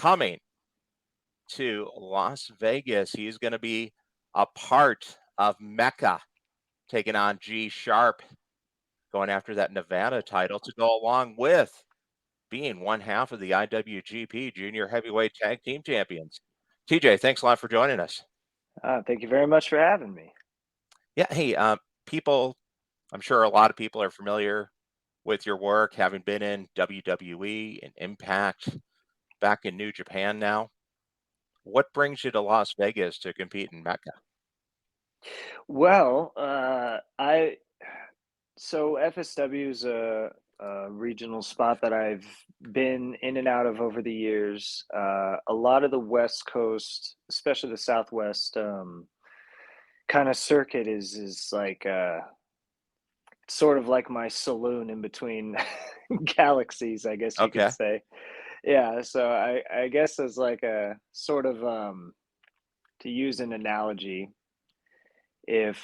coming to Las Vegas. He's going to be a part of MECCA, taking on G Shapre, going after that Nevada title to go along with being one half of the IWGP Junior Heavyweight Tag Team Champions. TJ, thanks a lot for joining us. Thank you very much for having me. Yeah, hey, people, I'm sure a lot of people are familiar with your work, having been in WWE and Impact, back in New Japan now. What brings you to Las Vegas to compete in MECCA? Well, so FSW is a regional spot that I've been in and out of over the years. A lot of the West Coast, especially the Southwest, kind of circuit is like sort of like my saloon in between galaxies, I guess you Okay. could say. Yeah, so I guess as like a sort of to use an analogy, if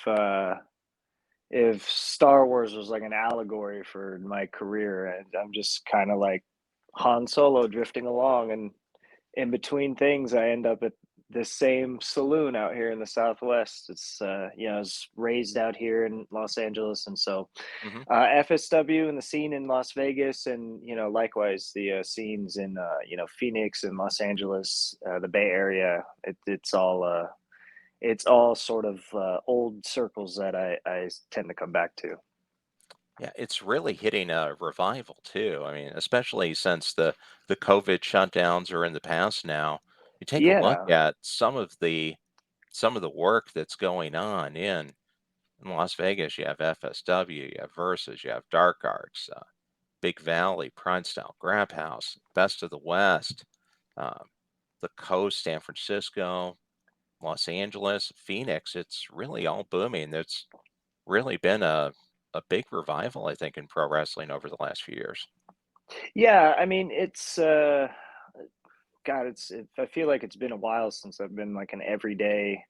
Star Wars was like an allegory for my career, and I'm just kind of like Han Solo drifting along, and in between things, I end up at the same saloon out here in the Southwest. It's I was raised out here in Los Angeles, and so FSW and the scene in Las Vegas, and likewise the scenes in Phoenix and Los Angeles, the Bay Area. It's all sort of old circles that I tend to come back to. Yeah, it's really hitting a revival too. I mean, especially since the COVID shutdowns are in the past now. You take a look Yeah, at some of the work that's going on in Las Vegas. You have FSW, you have Versus, you have Dark Arts, Big Valley, Pride Style, Grab House, Best of the West, uh, the Coast, San Francisco, Los Angeles, Phoenix. It's really all booming. There's really been a big revival, I think, in pro wrestling over the last few years. yeah. I mean, it's God. I feel like it's been a while since I've been like an everyday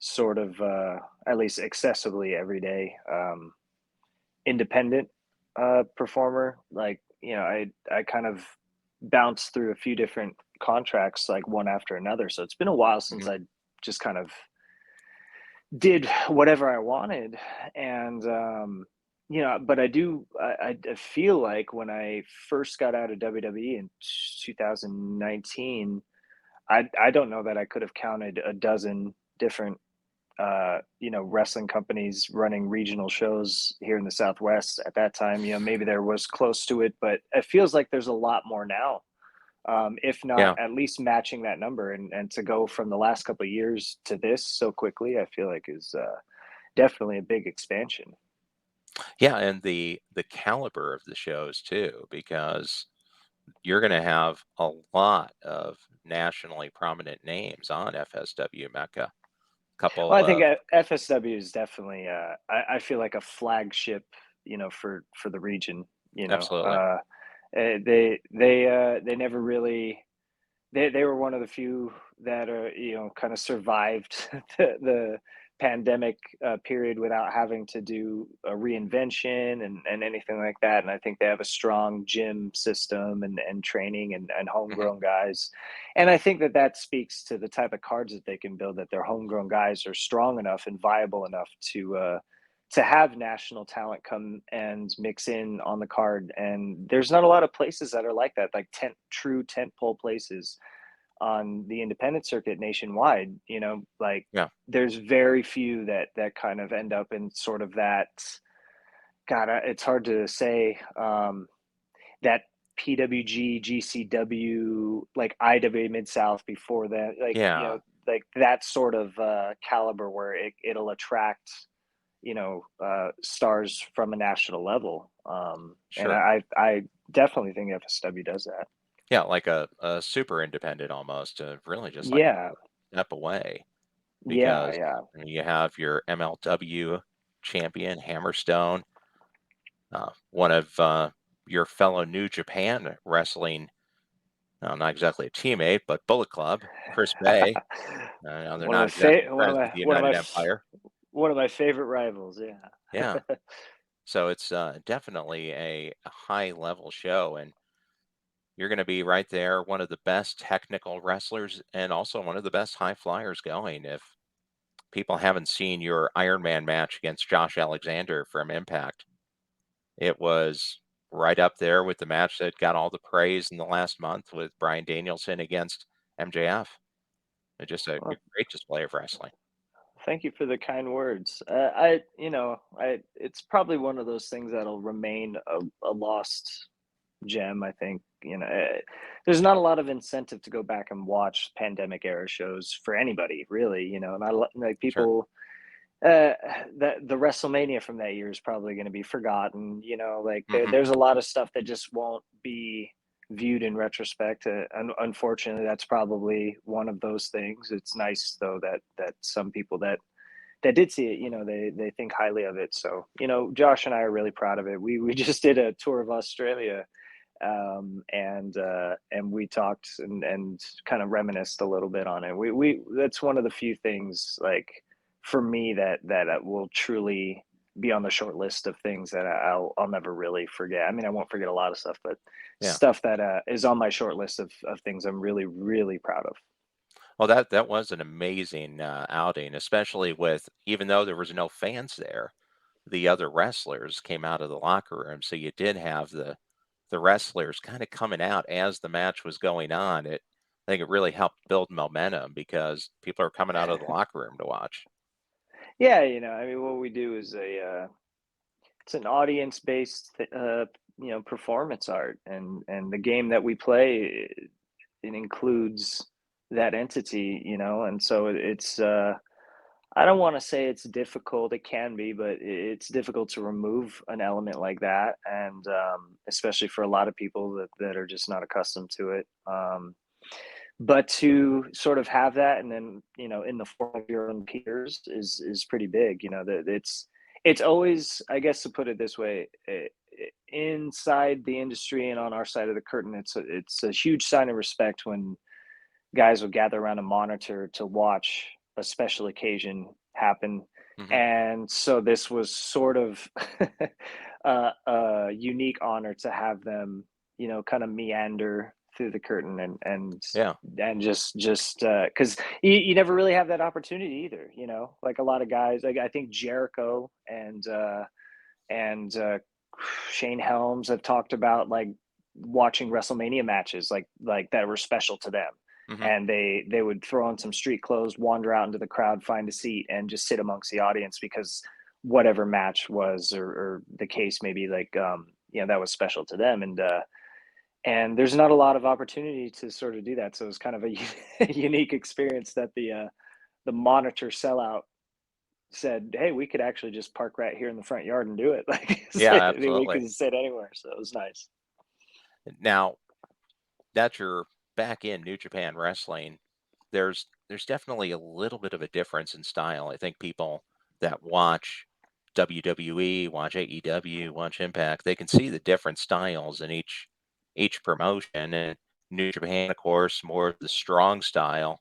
sort of, at least accessibly everyday, independent performer. Like I kind of bounced through a few different contracts, like one after another. So it's been a while since I just kind of did whatever I wanted, and but I feel like when I first got out of WWE in 2019, I don't know that I could have counted a dozen different wrestling companies running regional shows here in the Southwest at that time. Maybe there was close to it, but it feels like there's a lot more now. If not Yeah. at least matching that number, and to go from the last couple of years to this so quickly, I feel like is definitely a big expansion. Yeah, and the caliber of the shows too, because you're going to have a lot of nationally prominent names on FSW MECCA. Well, Couple I think of FSW is definitely I feel like a flagship, for the region. Absolutely. They never really, they were one of the few that are kind of survived the pandemic period without having to do a reinvention and anything like that. And I think they have a strong gym system and training and hmm homegrown guys. And I think that speaks to the type of cards that they can build, that their homegrown guys are strong enough and viable enough to have national talent come and mix in on the card. And there's not a lot of places that are like that, like true tent pole places on the independent circuit nationwide. Like Yeah. there's very few that kind of end up in sort of that. God, it's hard to say. That PWG, GCW, like IWA Mid South before that, like Yeah. like that sort of caliber where it'll attract stars from a national level. And Sure. I definitely think FSW does that. Yeah, like a super independent almost, really just like Yeah, a step away, yeah, because yeah. you have your MLW champion Hammerstone, one of your fellow New Japan wrestling, not exactly a teammate, but Bullet Club, Chris Bay. Now they're One of not my exactly one of friends my with the one of United my Empire. one of my favorite rivals. Yeah, Yeah. so it's definitely a high level show, and you're going to be right there, one of the best technical wrestlers and also one of the best high flyers going. If people haven't seen your Iron Man match against Josh Alexander from Impact, it was right up there with the match that got all the praise in the last month with Bryan Danielson against MJF. It's just a Well, great display of wrestling. thank you for the kind words. It's probably one of those things that'll remain a lost gem. I think there's not a lot of incentive to go back and watch pandemic era shows for anybody, really. Not a lot, like Sure. people. That the WrestleMania from that year is probably going to be forgotten. Like Hmm. there's a lot of stuff that just won't be viewed in retrospect. Unfortunately, that's probably one of those things. It's nice though that some people that did see it, they think highly of it. So Josh and I are really proud of it. We just did a tour of Australia, and we talked and kind of reminisced a little bit on it. We That's one of the few things, like, for me, that will truly be on the short list of things that I'll never really forget. I mean, I won't forget a lot of stuff, but Yeah. stuff that is on my short list of things I'm really, really proud of. Well, that was an amazing outing, especially with even though there was no fans there, the other wrestlers came out of the locker room, so you did have the wrestlers kind of coming out as the match was going on. I think it really helped build momentum because people are coming out of the locker room to watch. Yeah, I mean, what we do is it's an audience based performance art, and the game that we play, it includes that entity, and so it's I don't want to say it's difficult. It can be, but it's difficult to remove an element like that, and especially for a lot of people that are just not accustomed to it. But to sort of have that, and then in the form of your own peers, is pretty big. That it's always, I guess, to put it this way, inside the industry and on our side of the curtain, it's a huge sign of respect when guys will gather around a monitor to watch a special occasion happen. Hmm. And so this was sort of a unique honor to have them, kind of meander through the curtain Yeah. and just because you never really have that opportunity either. Like a lot of guys, like I think Jericho and Shane Helms have talked about, like, watching WrestleMania matches like that were special to them, Hmm. and they would throw on some street clothes, wander out into the crowd, find a seat, and just sit amongst the audience because whatever match was, or the case maybe, like, that was special to them, and there's not a lot of opportunity to sort of do that, so it was kind of a unique experience that the monitor sellout said, "Hey, we could actually just park right here in the front yard and do it." Like, Yeah, we absolutely. could sit anywhere, so it was nice. Now that you're back in New Japan Wrestling, there's definitely a little bit of a difference in style. I think people that watch WWE, watch AEW, watch Impact, they can see the different styles in each promotion. And New Japan, of course, more of the strong style.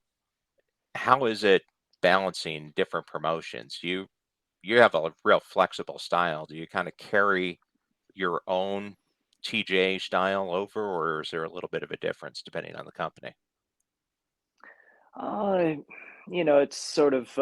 How is it balancing different promotions? You have a real flexible style. Do you kind of carry your own TJ style over, or is there a little bit of a difference depending on the company? Uh, it's sort of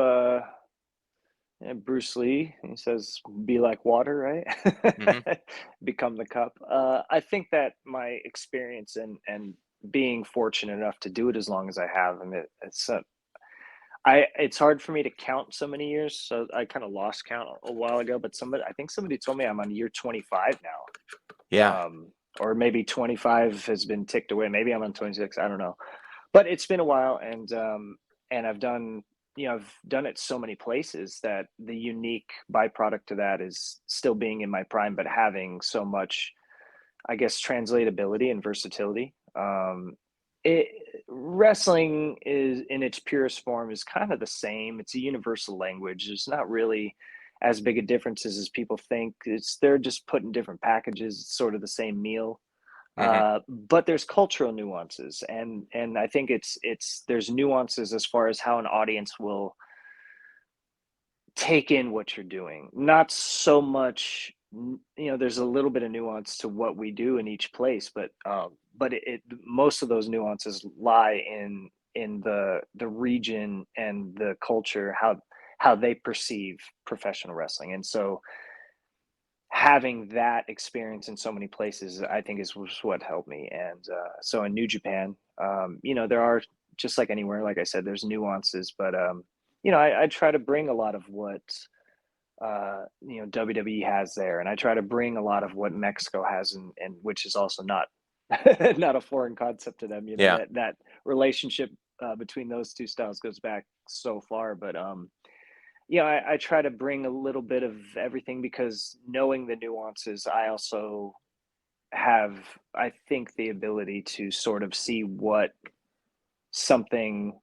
Bruce Lee. He says, "Be like water," Hmm. right? Become the cup. I think that my experience and being fortunate enough to do it as long as I have, and it's hard for me to count so many years. So I kind of lost count a while ago. But I think somebody told me I'm on year 25 now, Yeah. or maybe 25 has been ticked away. Maybe I'm on 26. I don't know, but it's been a while, and I've done it so many places that the unique byproduct to that is still being in my prime, but having so much, I guess, translatability and versatility. It Wrestling is in its purest form is kind of the same. It's a universal language. There's not really as big a differences as people think. They're just put in different packages. It's sort of the same meal, Hmm. but there's cultural nuances, and I think there's nuances as far as how an audience will take in what you're doing. Not so much there's a little bit of nuance to what we do in each place, but most of those nuances lie in the region and the culture, how they perceive professional wrestling. And so having that experience in so many places, I think is what helped me. And so in New Japan, there are, just like anywhere, like I said, there's nuances, but I try to bring a lot of what WWE has there, and I try to bring a lot of what Mexico has, and which is also not not a foreign concept to them. Yeah. That relationship between those two styles goes back so far, but I try to bring a little bit of everything, because knowing the nuances, I also have, I think, the ability to sort of see what something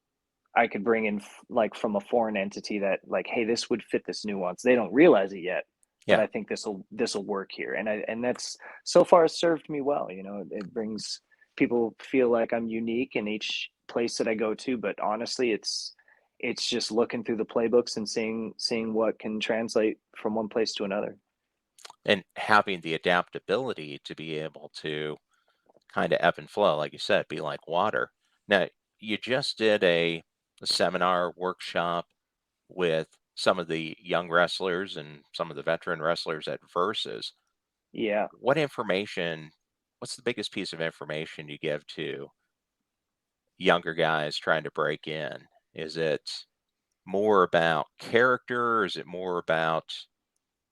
I could bring in, like from a foreign entity, that like, hey, this would fit this nuance. They don't realize it yet, but Yeah. I think this will work here, and that's so far has served me well. It brings people feel like I'm unique in each place that I go to, but honestly, it's just looking through the playbooks and seeing what can translate from one place to another. And having the adaptability to be able to kind of ebb and flow, like you said, be like water. Now, you just did a seminar workshop with some of the young wrestlers and some of the veteran wrestlers at Versus. Yeah. What information, what's the biggest piece of information you give to younger guys trying to break in? Is it more about character? Is it more about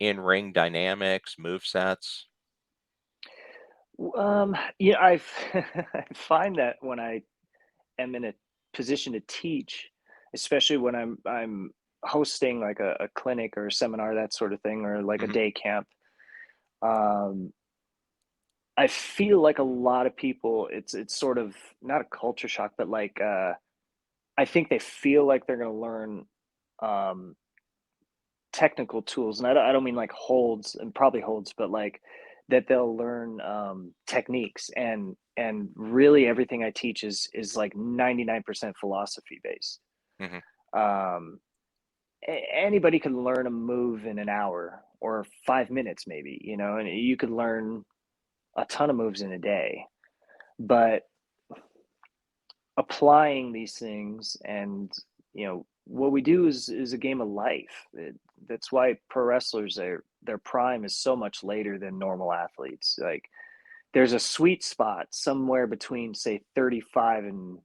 in-ring dynamics, move sets? Yeah, I find that when I am in a position to teach, especially when I'm hosting like a clinic or a seminar, that sort of thing, or like a Mhm. day camp, um, I feel like a lot of people, it's sort of not a culture shock, but like I think they feel like they're going to learn um, technical tools, and I don't mean like holds, and probably holds, but like that they'll learn techniques, and really everything I teach is like 99% philosophy based. Mhm. Um, Anybody can learn a move in an hour or 5 minutes, maybe, and you could learn a ton of moves in a day, but applying these things, and what we do is a game of life. That's why pro wrestlers, their prime is so much later than normal athletes. Like, there's a sweet spot somewhere between, say, 35 and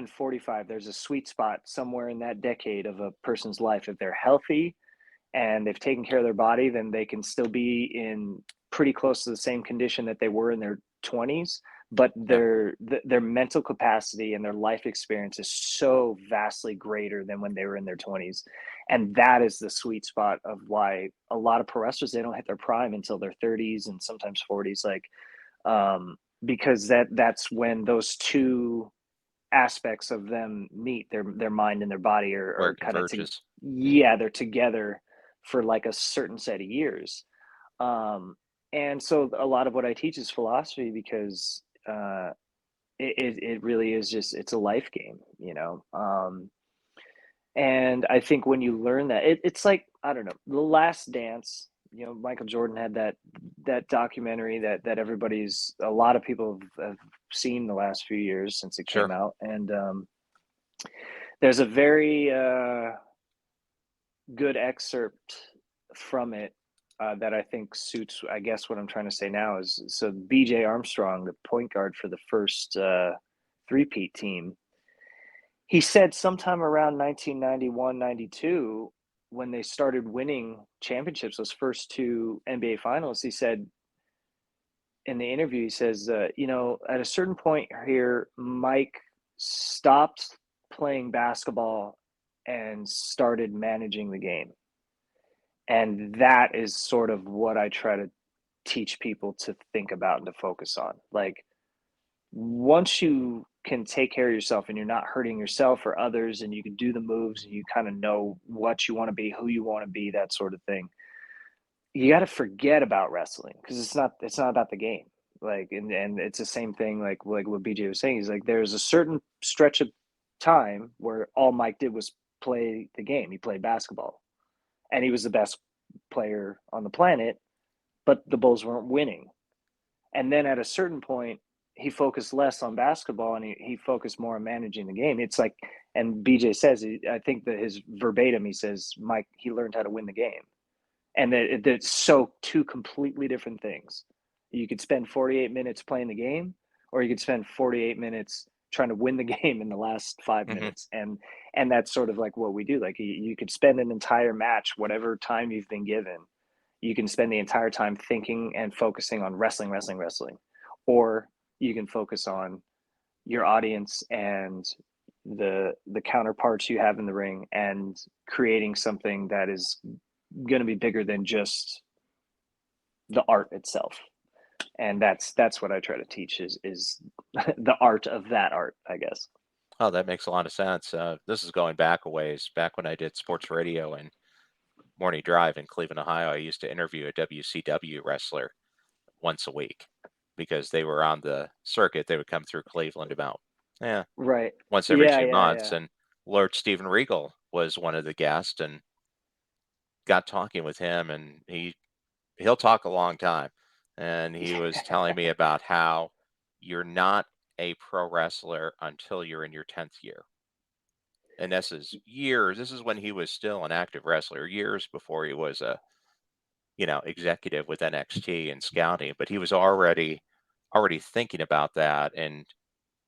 45. There's a sweet spot somewhere in that decade of a person's life. If they're healthy and they've taken care of their body, then they can still be in pretty close to the same condition that they were in their 20s, but Yeah. their mental capacity and their life experience is so vastly greater than when they were in their 20s. And that is the sweet spot of why a lot of pro wrestlers, they don't hit their prime until their 30s and sometimes 40s, like because that's when those two aspects of them meet, their mind and their body Where it are kind of converges. yeah, they're together for like a certain set of years. um and so a lot of what I teach is philosophy, because it really is just, it's a life game, and I think when you learn that, it's like, I don't know, The Last Dance. Michael Jordan had that documentary that everybody's, a lot of people have seen the last few years since it came Sure. out, and there's a very good excerpt from it that I think suits, I guess, what I'm trying to say now is, so BJ Armstrong, the point guard for the first three-peat team, he said sometime around 1991, 92, when they started winning championships, those first two NBA finals, he said in the interview, he says, at a certain point here, Mike stopped playing basketball and started managing the game. And that is sort of what I try to teach people to think about and to focus on. Like, once you can take care of yourself and you're not hurting yourself or others, and you can do the moves and you kind of know what you want to be, who you want to be, that sort of thing, you got to forget about wrestling, because it's not about the game. Like, and it's the same thing, like what BJ was saying. He's like, there's a certain stretch of time where all Mike did was play the game. He played basketball, and he was the best player on the planet, but the Bulls weren't winning. And then at a certain point, he focused less on basketball and he focused more on managing the game. It's like, and BJ says, I think that his verbatim, he says, Mike, he learned how to win the game. And that it's so two completely different things. You could spend 48 minutes playing the game, or you could spend 48 minutes trying to win the game in the last 5 Mm-hmm. minutes. And that's sort of like what we do. Like you could spend an entire match, whatever time you've been given, you can spend the entire time thinking and focusing on wrestling, or you can focus on your audience and the counterparts you have in the ring and creating something that is going to be bigger than just the art itself. And that's what I try to teach is the art of that art, I guess. Oh, that makes a lot of sense. This is going back a ways. Back when I did sports radio and morning drive in Cleveland, Ohio, I used to interview a WCW wrestler once a week because they were on the circuit. They would come through Cleveland about, Right. once every Yeah, 2 months. yeah. And Lord Steven Regal was one of the guests, and got talking with him, and he'll talk a long time. And he was telling me about how you're not a pro wrestler until you're in your 10th year. And this is years. This is when he was still an active wrestler, years before he was a, executive with NXT and scouting. But he was already thinking about that and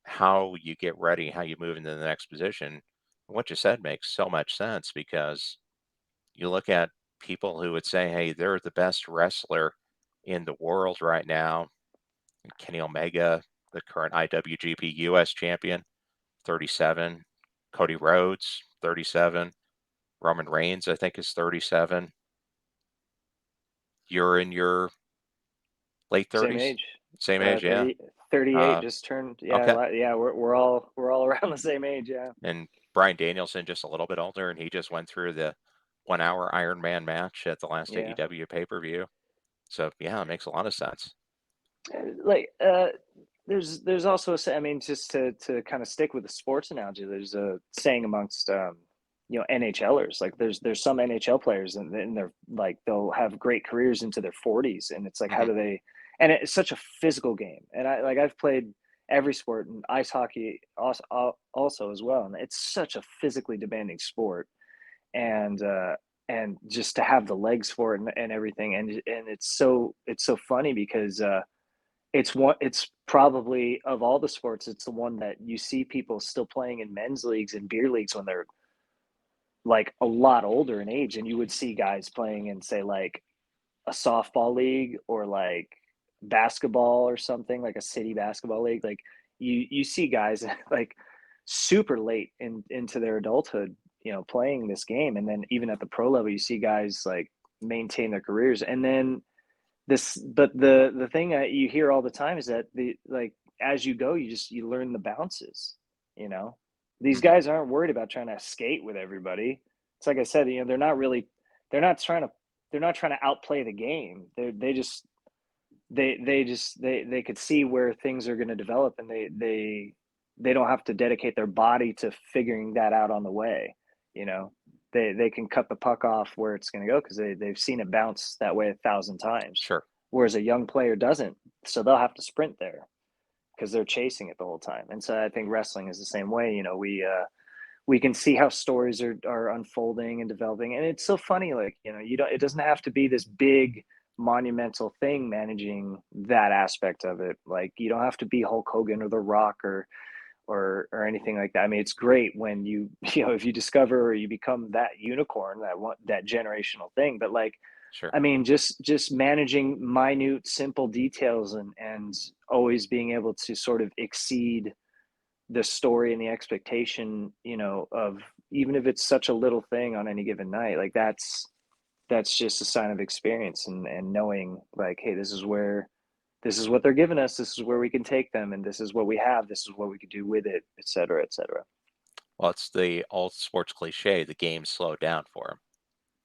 how you get ready, how you move into the next position. What you said makes so much sense, because you look at people who would say, hey, they're the best wrestler in the world right now. Kenny Omega, the current IWGP US champion, 37. Cody Rhodes, 37. Roman Reigns, I think, is 37. You're in your late Same 30s? age. Same age, yeah. 38 just turned. Okay. Yeah, we're all around the same age, yeah. And Bryan Danielson just a little bit older, and he just went through the 1 hour Iron Man match at the last Yeah. AEW pay-per-view. So, yeah, it makes a lot of sense. Like there's also I mean, just to kind of stick with the sports analogy, there's a saying amongst NHLers. Like there's some NHL players and they're like they'll have great careers into their 40s, and it's like how Mhm. do they? And it's such a physical game, and I've played every sport, and ice hockey also as well, and it's such a physically demanding sport, and just to have the legs for it and everything, and it's so funny because it's probably of all the sports, it's the one that you see people still playing in men's leagues and beer leagues when they're like a lot older in age, and you would see guys playing in, say, like a softball league or like basketball or something, like a city basketball league. Like you see guys like super late into their adulthood, playing this game, and then even at the pro level, you see guys like maintain their careers, and then but the thing that you hear all the time is that as you go, you learn the bounces. You know, these Mhm. guys aren't worried about trying to skate with everybody. It's like I said, they're not trying to outplay the game. They could see where things are going to develop, and they don't have to dedicate their body to figuring that out on the way. You know, they can cut the puck off where it's going to go because they've seen it bounce that way 1,000 times, Sure. whereas a young player doesn't. So they'll have to sprint there because they're chasing it the whole time. And so I think wrestling is the same way. We can see how stories are unfolding and developing, and it's so funny. Like, it doesn't have to be this big monumental thing managing that aspect of it. Like, you don't have to be Hulk Hogan or The Rock or anything like that. I mean, it's great when if you discover or you become that unicorn, that generational thing. But like, Sure. I mean, just managing minute, simple details and always being able to sort of exceed the story and the expectation, of even if it's such a little thing on any given night. Like that's just a sign of experience and knowing, like, hey, this is what they're giving us, this is where we can take them, and this is what we have, this is what we could do with it, et cetera, et cetera. Well, it's the old sports cliche, the game slowed down for him.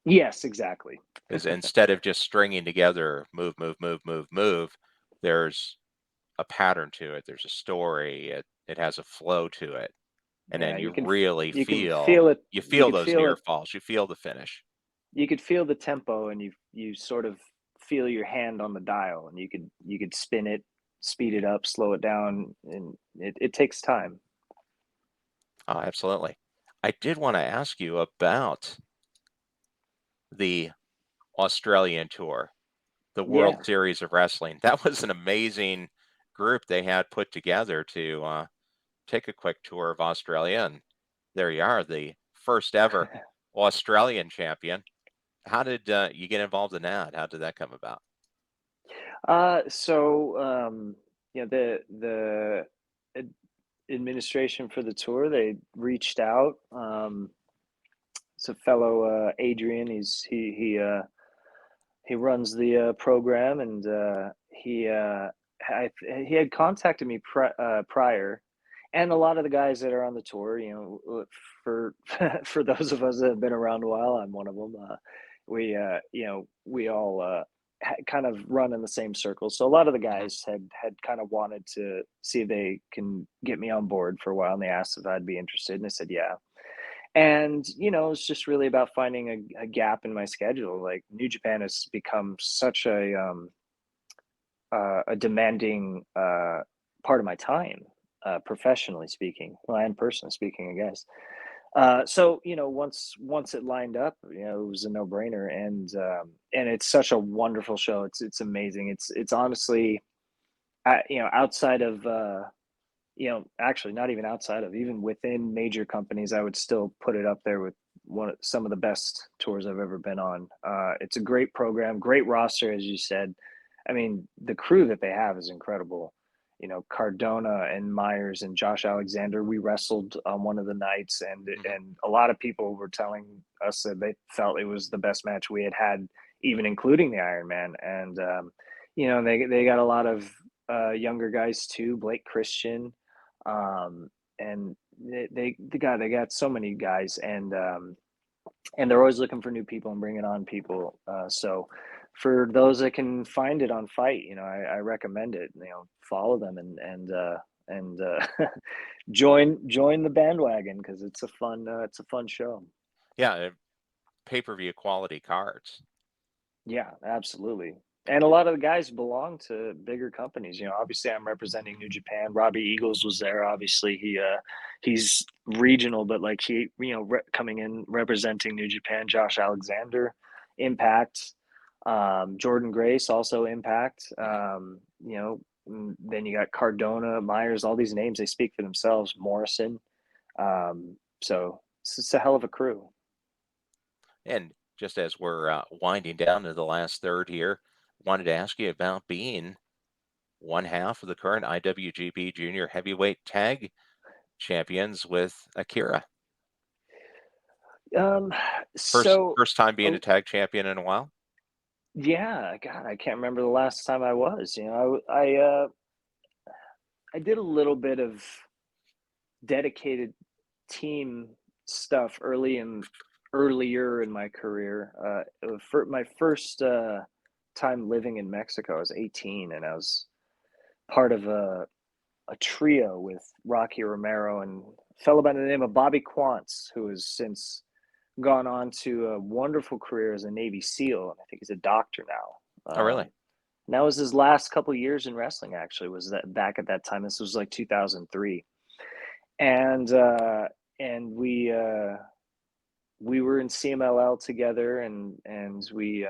Yes, exactly. Is instead of just stringing together move, move, move, move, move, there's a pattern to it. There's a story. It has a flow to it. And Yeah, then you really you can feel feel it, you you feel can those feel near it. falls. You feel the finish. you could feel the tempo, and you sort of feel your hand on the dial, and you could spin it, speed it up, slow it down, and it takes time. Oh, absolutely. I did want to ask you about the Australian tour, the World Yeah. Series of Wrestling. That was an amazing group they had put together to take a quick tour of Australia, and there you are, the first ever Australian champion. How did you get involved in that? How did that come about? So the ad- administration for the tour, they reached out. It's a fellow, Adrian. He runs the program, and he had contacted me prior, and a lot of the guys that are on the tour, for for those of us that have been around a while, I'm one of them. We all kind of run in the same circles, so a lot of the Mhm. guys had kind of wanted to see if they can get me on board for a while, and they asked if I'd be interested, and I said yeah. And it's just really about finding a gap in my schedule. Like, New Japan has become such a demanding part of my time, professionally speaking, well, and personally speaking, I guess. So once it lined up, it was a no brainer, and it's such a wonderful show. It's amazing. It's honestly, outside of actually not even outside of, even within major companies, I would still put it up there with some of the best tours I've ever been on. It's a great program, great roster, as you said. I mean, the crew that they have is incredible. Cardona and Myers and Josh Alexander. We wrestled on one of the nights, and Mhm. a lot of people were telling us that they felt it was the best match we had had, even including the Iron Man. And they got a lot of younger guys too, Blake Christian, and they got so many guys, and they're always looking for new people and bringing on people. So for those that can find it on Fight, I recommend it. Follow them, and join the bandwagon, because it's a fun show. Yeah, pay-per-view quality cards. Yeah, absolutely. And a lot of the guys belong to bigger companies. Obviously, I'm representing New Japan. Robbie Eagles was there. Obviously, he's regional, but like, coming in representing New Japan. Josh Alexander, Impact. Jordan Grace, also Impact. Mhm. Then you got Cardona, Myers. All these names, they speak for themselves. Morrison. So it's a hell of a crew. And just as we're winding down to the last third here, wanted to ask you about being one half of the current IWGP Junior Heavyweight Tag Champions with Akira. Um, First so. first time being uh, a tag champion in a while? Yeah, God, I can't remember the last time I was. I did a little bit of dedicated team stuff earlier in my career. For my first time living in Mexico, I was 18, and I was part of a trio with Rocky Romero and a fellow by the name of Bobby Quantz, who has since gone on to a wonderful career as a Navy SEAL, and I think he's a doctor now. Oh, really? And that was his last couple years in wrestling. Actually, was that back at that time? This was like 2003, and we were in CMLL together, and we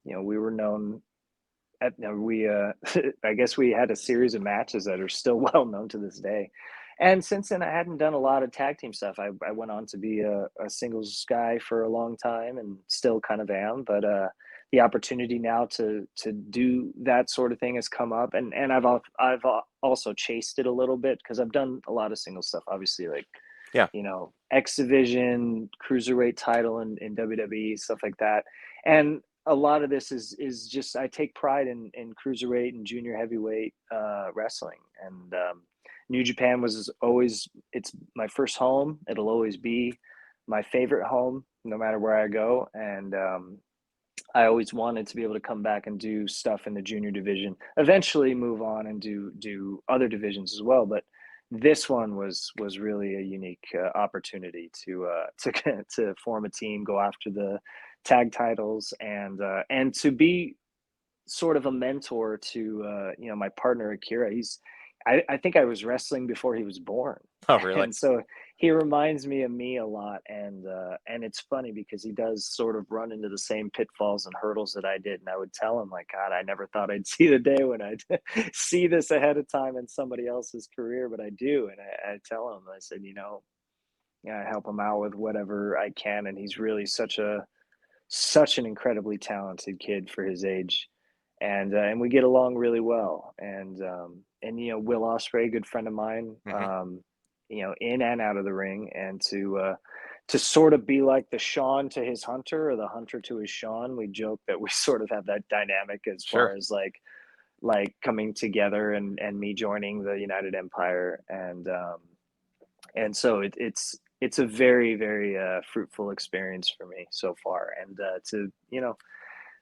were known. We I guess we had a series of matches that are still well known to this day. And since then, I hadn't done a lot of tag team stuff. I went on to be a singles guy for a long time, and still kind of am. But the opportunity now to do that sort of thing has come up, and I've also chased it a little bit, because I've done a lot of single stuff. Obviously, like, Yeah. X Division, cruiserweight title in WWE, stuff like that. And a lot of this is just, I take pride in cruiserweight and junior heavyweight wrestling. And New Japan was always, it's my first home. It'll always be my favorite home, no matter where I go. And I always wanted to be able to come back and do stuff in the junior division. Eventually, move on and do other divisions as well. But this one was really a unique opportunity to to form a team, go after tag titles, and to be sort of a mentor to my partner Akira. I think I was wrestling before he was born, Oh, really? and so he reminds me of me a lot. And it's funny because he does sort of run into the same pitfalls and hurdles that I did. And I would tell him, like, God, I never thought I'd see the day when I'd see this ahead of time in somebody else's career, but I do. And I tell him, I said, yeah, I help him out with whatever I can, and he's really such an incredibly talented kid for his age, and we get along really well. And Will Ospreay, good friend of mine, Hmm. in and out of the ring, and to sort of be like the Sean to his Hunter, or the Hunter to his Sean. We joke that we sort of have that dynamic as Sure. far as like coming together, and me joining the United Empire, and so it's a very, very fruitful experience for me so far. And to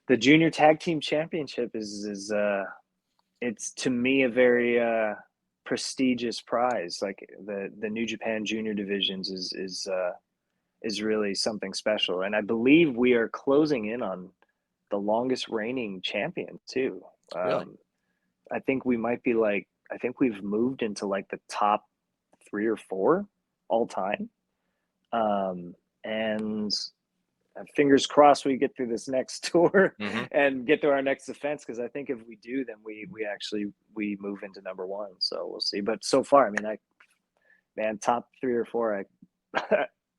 the junior tag team championship is it's, to me, a very prestigious prize. Like the New Japan junior divisions is really something special, and I believe we are closing in on the longest reigning champion too. Really? I think we might be like, I think we've moved into like the top 3 or 4 all time. And fingers crossed we get through this next tour Hmm. and get to our next defense, because I think if we do, then we move into #1. So we'll see. But so far, I mean, top 3 or 4,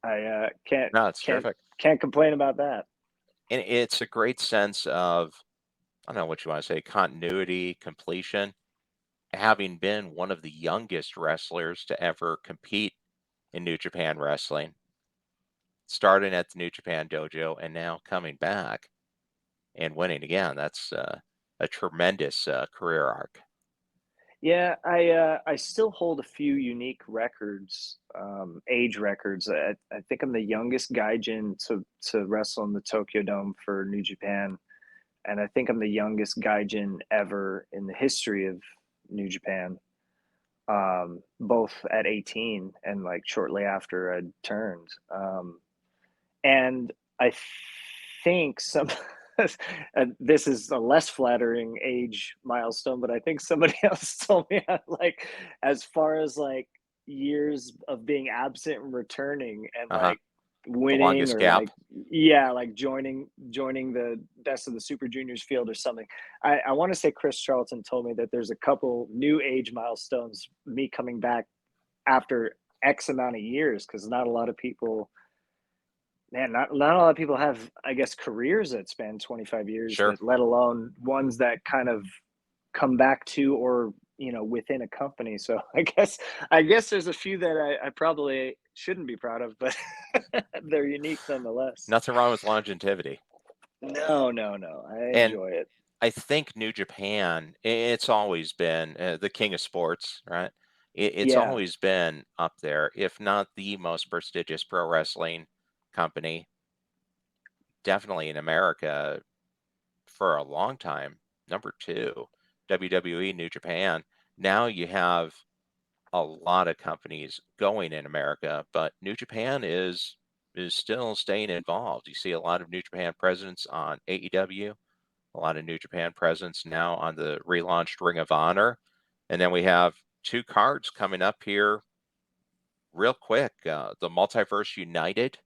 I can't No, it's can't terrific. can't complain about that. And it's a great sense of, I don't know what you want to say, continuity, completion. Having been one of the youngest wrestlers to ever compete in New Japan Wrestling, starting at the New Japan Dojo and now coming back and winning again. That's a tremendous career arc. Yeah, I still hold a few unique records, age records. I think I'm the youngest gaijin to wrestle in the Tokyo Dome for New Japan, and I think I'm the youngest gaijin ever in the history of New Japan. Both at 18 and like shortly after I'd turned. And I think some this is a less flattering age milestone, but I think somebody else told me, like, as far as like years of being absent and returning and Uh huh. like The winning, longest or gap. like, yeah, like joining the best of the Super Juniors field or something. I want to say Chris Charlton told me that there's a couple new age milestones, me coming back after X amount of years, because not a lot of people, man, not a lot of people have, I guess, careers that span 25 years, Sure. that let alone ones that kind of come back to, or within a company. So I guess there's a few that I probably shouldn't be proud of, but they're unique nonetheless. Nothing wrong with longevity. No, no, no. I And enjoy it. I think New Japan, it's always been the king of sports, right? It's Yeah, always been up there, if not the most prestigious pro wrestling company, definitely in America for a long time. Number two, WWE, New Japan. Now you have a lot of companies going in America, but New Japan is still staying involved. You see a lot of New Japan presence on AEW, a lot of New Japan presence now on the relaunched Ring of Honor. And then we have two cards coming up here real quick. The Multiverse United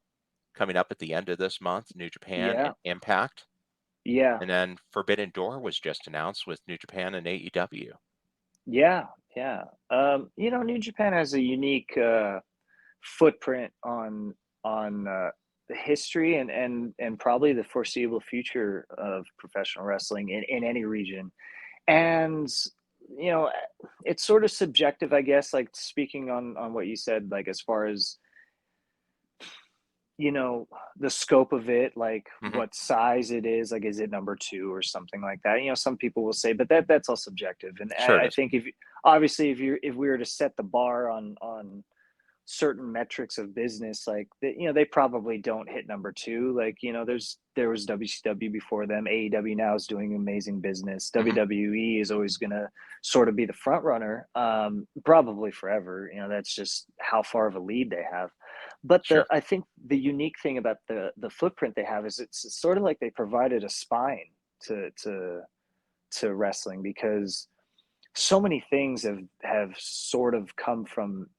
coming up at the end of this month, New Japan and yeah, Impact. yeah, And then Forbidden Door was just announced with New Japan and AEW. yeah, yeah. New Japan has a unique footprint on the history and probably the foreseeable future of professional wrestling in any region. And you know it's sort of subjective, I guess, like speaking on what you said, like as far as the scope of it, like Hmm. what size it is, like is it #2 or something like that. Some people will say, but that's all subjective. And Sure it I is. think obviously if we were to set the bar on certain metrics of business, like they probably don't hit #2. Like there was WCW before them. AEW now is doing amazing business. Hmm. WWE is always going to sort of be the front runner, probably forever. That's just how far of a lead they have. But Sure. I think the unique thing about the footprint they have is it's sort of like they provided a spine to wrestling, because so many things have sort of come from,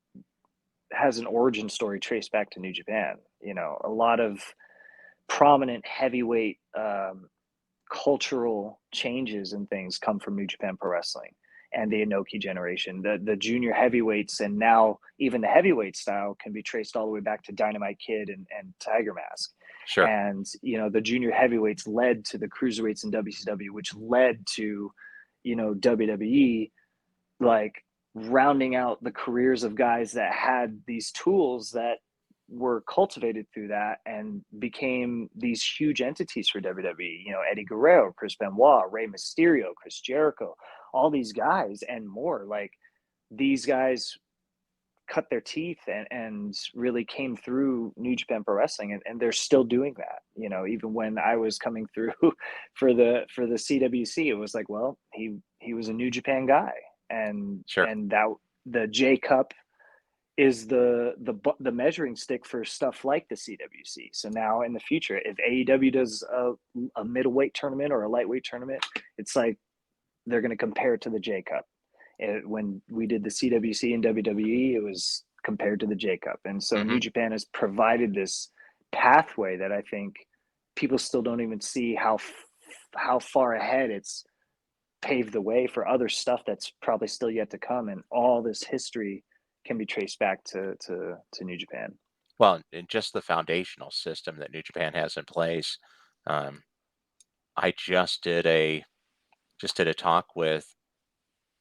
has an origin story traced back to New Japan. You know, a lot of prominent heavyweight cultural changes and things come from New Japan Pro Wrestling and the Inoki generation. The junior heavyweights, and now even the heavyweight style, can be traced all the way back to Dynamite Kid and Tiger Mask. Sure. And you know, the junior heavyweights led to the cruiserweights in WCW, which led to, you know, WWE, like, rounding out the careers of guys that had these tools that were cultivated through that and became these huge entities for WWE. You know, Eddie Guerrero, Chris Benoit, Rey Mysterio, Chris Jericho, all these guys and more. Like, these guys cut their teeth and really came through New Japan Pro Wrestling, and they're still doing that. You know, even when I was coming through for the CWC, it was like, well, he was a New Japan guy, and Sure. that the J Cup is the measuring stick for stuff like the CWC. So now in the future, if AEW does a middleweight tournament or a lightweight tournament, it's like they're going to compare it to the J Cup. When we did the CWC and WWE, it was compared to the J Cup. And so Hmm. New Japan has provided this pathway that I think people still don't even see how far ahead it's paved the way for other stuff that's probably still yet to come. And all this history can be traced back to New Japan. Well, and just the foundational system that New Japan has in place. Um, I just did a talk with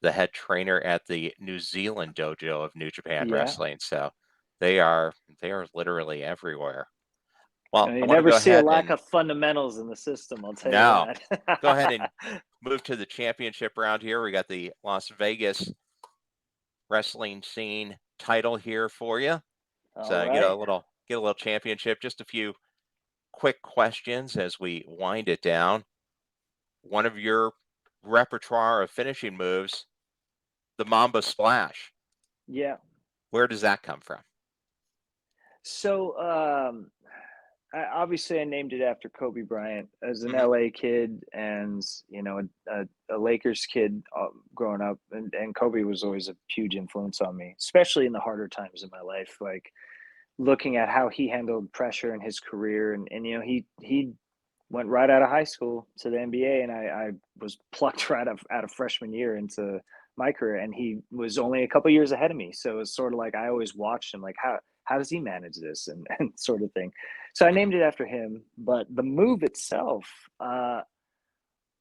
the head trainer at the New Zealand dojo of New Japan Yeah. Wrestling. So they are literally everywhere. Well, And I you want to never go see a ahead lack and of fundamentals in the system, I'll tell you now go ahead and that. move to the championship round here. We got the Las Vegas wrestling scene title here for you. All So right. get a little championship. Just a few quick questions as we wind it down. One of your repertoire of finishing moves, the Mamba Splash. Yeah. Where does that come from? So, obviously, I named it after Kobe Bryant. As an Hmm. LA kid, and you know, a Lakers kid growing up, and Kobe was always a huge influence on me, especially in the harder times in my life. Like, looking at how he handled pressure in his career, and you know, he went right out of high school to the NBA, and I was plucked right out of freshman year into my career, and he was only a couple years ahead of me. So it's sort of like I always watched him, like, how does he manage this, and sort of thing. So I Hmm. named it after him. But the move itself,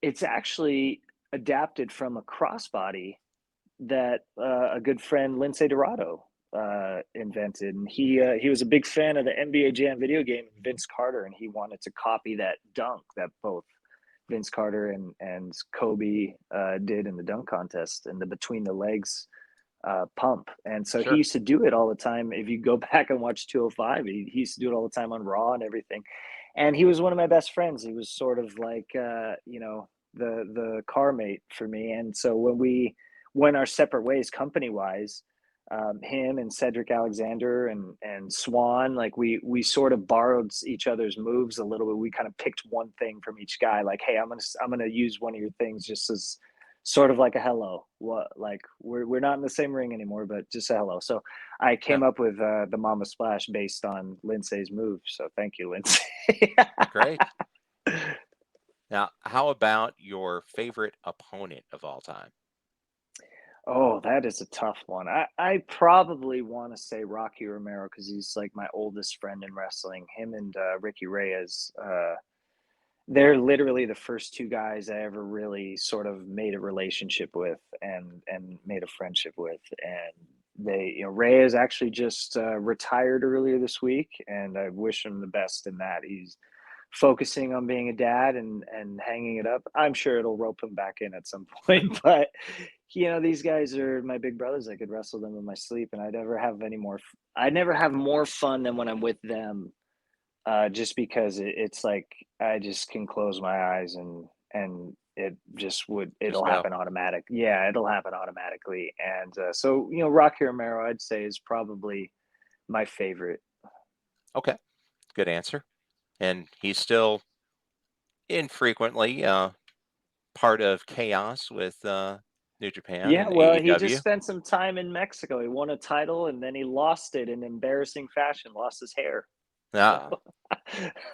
it's actually adapted from a crossbody that a good friend, Lindsay Dorado, invented. And he was a big fan of the NBA Jam video game, Vince Carter, and he wanted to copy that dunk that both Vince Carter and Kobe did in the dunk contest, and the between the legs pump. And so he Sure. used to do it all the time. If you go back and watch 205, he used to do it all the time on Raw and everything. And he was one of my best friends. He was sort of like, you know, the car mate for me. And so when we went our separate ways, company wise, him and Cedric Alexander and Swan, like, we sort of borrowed each other's moves a little bit. We kind of picked one thing from each guy. Like, hey, I'm gonna use one of your things just as sort of like a hello. What, like, we're not in the same ring anymore, but just a hello. So I Yeah. came up with the Mama Splash based on Lindsay's move. So thank you, Lindsay. Great. Now, how about your favorite opponent of all time? Oh, that is a tough one. I probably want to say Rocky Romero, because he's like my oldest friend in wrestling. Him and Ricky Reyes. They're literally the first two guys I ever really sort of made a relationship with and made a friendship with. And they, you know, Reyes actually just retired earlier this week, and I wish him the best in that. He's focusing on being a dad and hanging it up. I'm sure it'll rope him back in at some point, but you know, these guys are my big brothers. I could wrestle them in my sleep, and I never have more fun than when I'm with them, just because it's like I just can close my eyes and Just it'll go. happen automatic. Yeah, it'll happen automatically. And so, you know, Rocky Romero, I'd say, is probably my favorite. Okay, good answer. And he's still infrequently part of chaos with New Japan Yeah, and well, he just AEW. spent some time in Mexico. He won a title and then he lost it in embarrassing fashion, lost his hair. So Ah,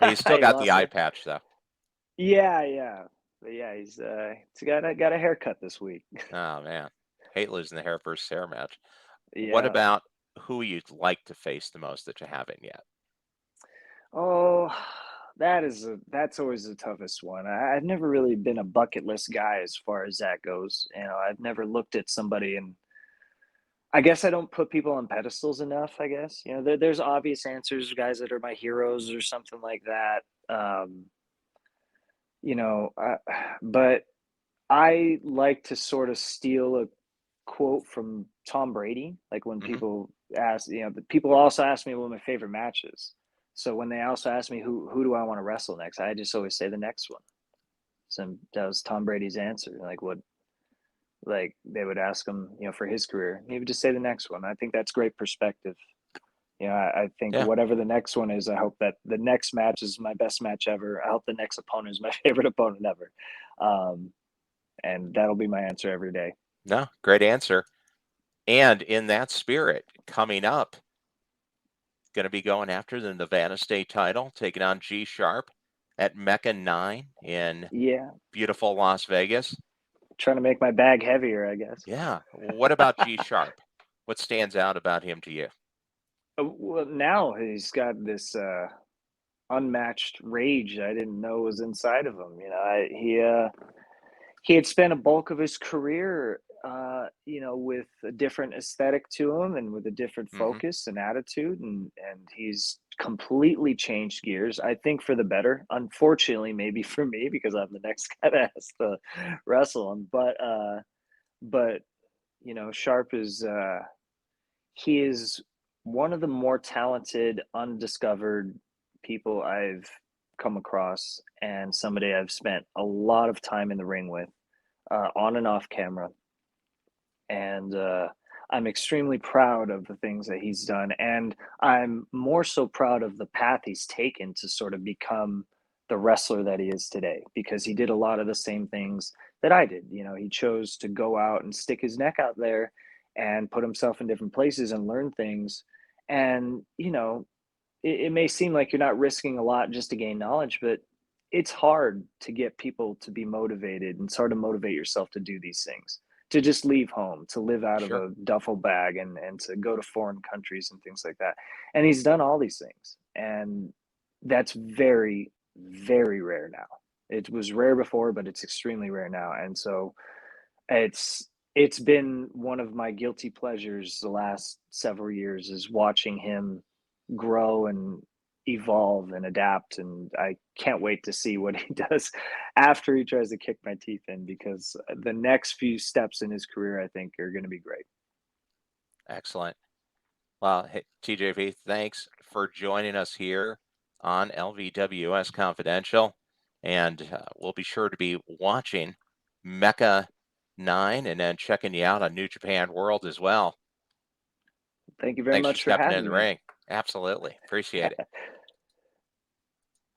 he's still he got the lost eye it. patch though. Yeah, yeah. But yeah, he's got a haircut this week. Oh man, hate losing the hair versus hair match. What Yeah. about who you'd like to face the most that you haven't yet? Oh, that's always the toughest one. I've never really been a bucket list guy as far as that goes. You know, I've never looked at somebody and I guess I don't put people on pedestals enough, I guess. You know, there's obvious answers, guys that are my heroes or something like that. You know, but I like to sort of steal a quote from Tom Brady, like when Hmm. people ask, you know, but people also ask me what my favorite match is. So when they also ask me who do I want to wrestle next, I just always say the next one. So that was Tom Brady's answer. Like what, like they would ask him, you know, for his career, he would just say the next one. I think that's great perspective. You know, I think Yeah, whatever the next one is, I hope that the next match is my best match ever. I hope the next opponent is my favorite opponent ever. Um, and that'll be my answer every day. no, great answer. And in that spirit, coming up, going to be going after the Nevada State title, taking on G Shapre at MECCA IX in Yeah, beautiful Las Vegas. trying to make my bag heavier, I guess. Yeah. What about G Shapre? What stands out about him to you? Well, now he's got this unmatched rage I didn't know was inside of him. You know, he had spent a bulk of his career, you know, with a different aesthetic to him and with a different Hmm. focus and attitude, and he's completely changed gears. I think for the better. Unfortunately, maybe for me because I'm the next guy that has to wrestle him. But you know, Sharp is he is one of the more talented, undiscovered people I've come across, and somebody I've spent a lot of time in the ring with, on and off camera. And I'm extremely proud of the things that he's done. And I'm more so proud of the path he's taken to sort of become the wrestler that he is today, because he did a lot of the same things that I did. You know, he chose to go out and stick his neck out there and put himself in different places and learn things. And, you know, it may seem like you're not risking a lot just to gain knowledge, but it's hard to get people to be motivated and sort of motivate yourself to do these things, to just leave home, to live out of Sure. a duffel bag and to go to foreign countries and things like that. And he's done all these things. And that's very, very rare now. It was rare before, but it's extremely rare now. And so it's been one of my guilty pleasures the last several years is watching him grow and evolve and adapt, and I can't wait to see what he does after he tries to kick my teeth in, because the next few steps in his career I think are going to be great. Excellent. Well, hey, TJP, thanks for joining us here on LVWS Confidential. And we'll be sure to be watching MECCA IX and then checking you out on New Japan World as well. Thank you very Thanks for much for stepping in having the me. ring. Absolutely. Appreciate it.